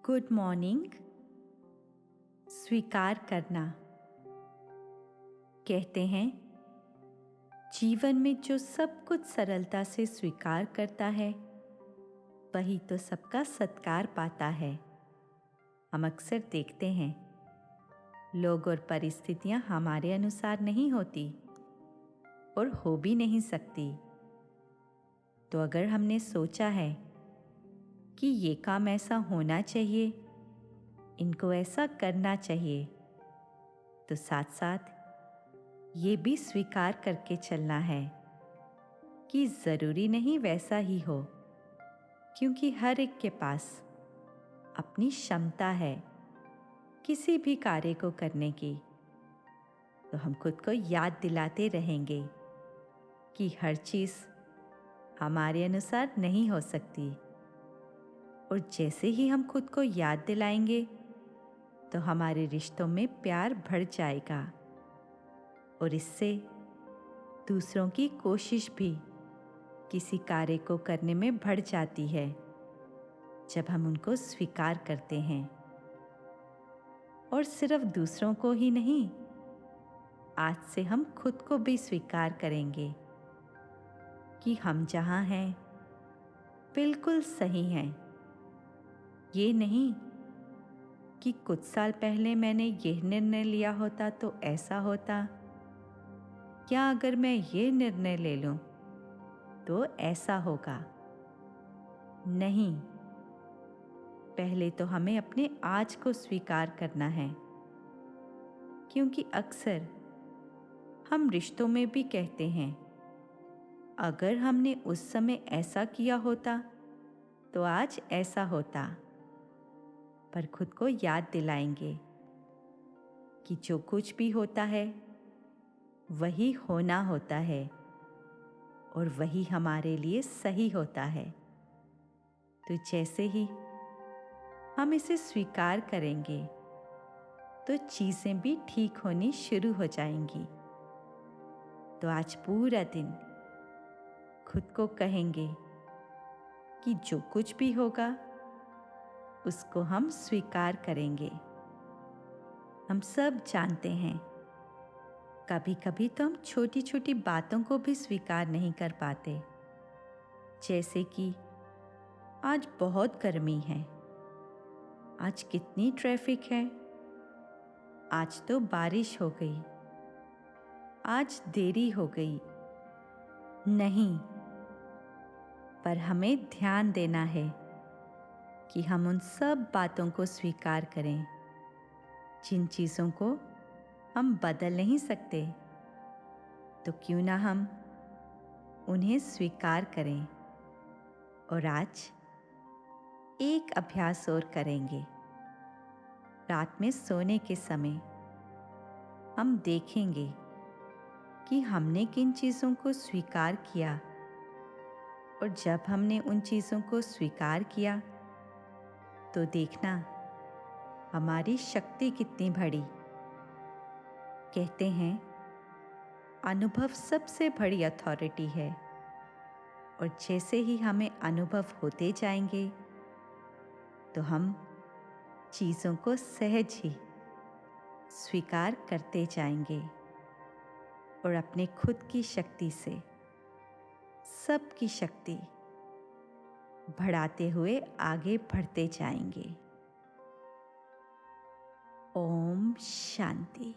Good morning. स्वीकार करना। कहते हैं जीवन में जो सब कुछ सरलता से स्वीकार करता है वही तो सबका सत्कार पाता है। हम अक्सर देखते हैं लोग और परिस्थितियां हमारे अनुसार नहीं होती और हो भी नहीं सकती। तो अगर हमने सोचा है कि ये काम ऐसा होना चाहिए, इनको ऐसा करना चाहिए, तो साथ साथ ये भी स्वीकार करके चलना है कि ज़रूरी नहीं वैसा ही हो, क्योंकि हर एक के पास अपनी क्षमता है किसी भी कार्य को करने की। तो हम खुद को याद दिलाते रहेंगे कि हर चीज़ हमारे अनुसार नहीं हो सकती, और जैसे ही हम खुद को याद दिलाएंगे तो हमारे रिश्तों में प्यार बढ़ जाएगा, और इससे दूसरों की कोशिश भी किसी कार्य को करने में बढ़ जाती है जब हम उनको स्वीकार करते हैं। और सिर्फ दूसरों को ही नहीं, आज से हम खुद को भी स्वीकार करेंगे कि हम जहाँ हैं बिल्कुल सही हैं। ये नहीं कि कुछ साल पहले मैंने यह निर्णय लिया होता तो ऐसा होता, क्या अगर मैं ये निर्णय ले लूं तो ऐसा होगा। नहीं, पहले तो हमें अपने आज को स्वीकार करना है, क्योंकि अक्सर हम रिश्तों में भी कहते हैं अगर हमने उस समय ऐसा किया होता तो आज ऐसा होता, पर खुद को याद दिलाएंगे कि जो कुछ भी होता है वही होना होता है और वही हमारे लिए सही होता है। तो जैसे ही हम इसे स्वीकार करेंगे तो चीज़ें भी ठीक होनी शुरू हो जाएंगी। तो आज पूरा दिन खुद को कहेंगे कि जो कुछ भी होगा उसको हम स्वीकार करेंगे। हम सब जानते हैं कभी कभी तो हम छोटी छोटी बातों को भी स्वीकार नहीं कर पाते, जैसे कि आज बहुत गर्मी है, आज कितनी ट्रैफिक है, आज तो बारिश हो गई, आज देरी हो गई। नहीं, पर हमें ध्यान देना है कि हम उन सब बातों को स्वीकार करें जिन चीज़ों को हम बदल नहीं सकते। तो क्यों ना हम उन्हें स्वीकार करें। और आज एक अभ्यास और करेंगे। रात में सोने के समय हम देखेंगे कि हमने किन चीज़ों को स्वीकार किया, और जब हमने उन चीज़ों को स्वीकार किया तो देखना हमारी शक्ति कितनी बढ़ी। कहते हैं अनुभव सबसे बड़ी अथॉरिटी है, और जैसे ही हमें अनुभव होते जाएंगे तो हम चीज़ों को सहज ही स्वीकार करते जाएंगे और अपने खुद की शक्ति से सबकी शक्ति बढ़ाते हुए आगे बढ़ते जाएंगे। ओम शांति।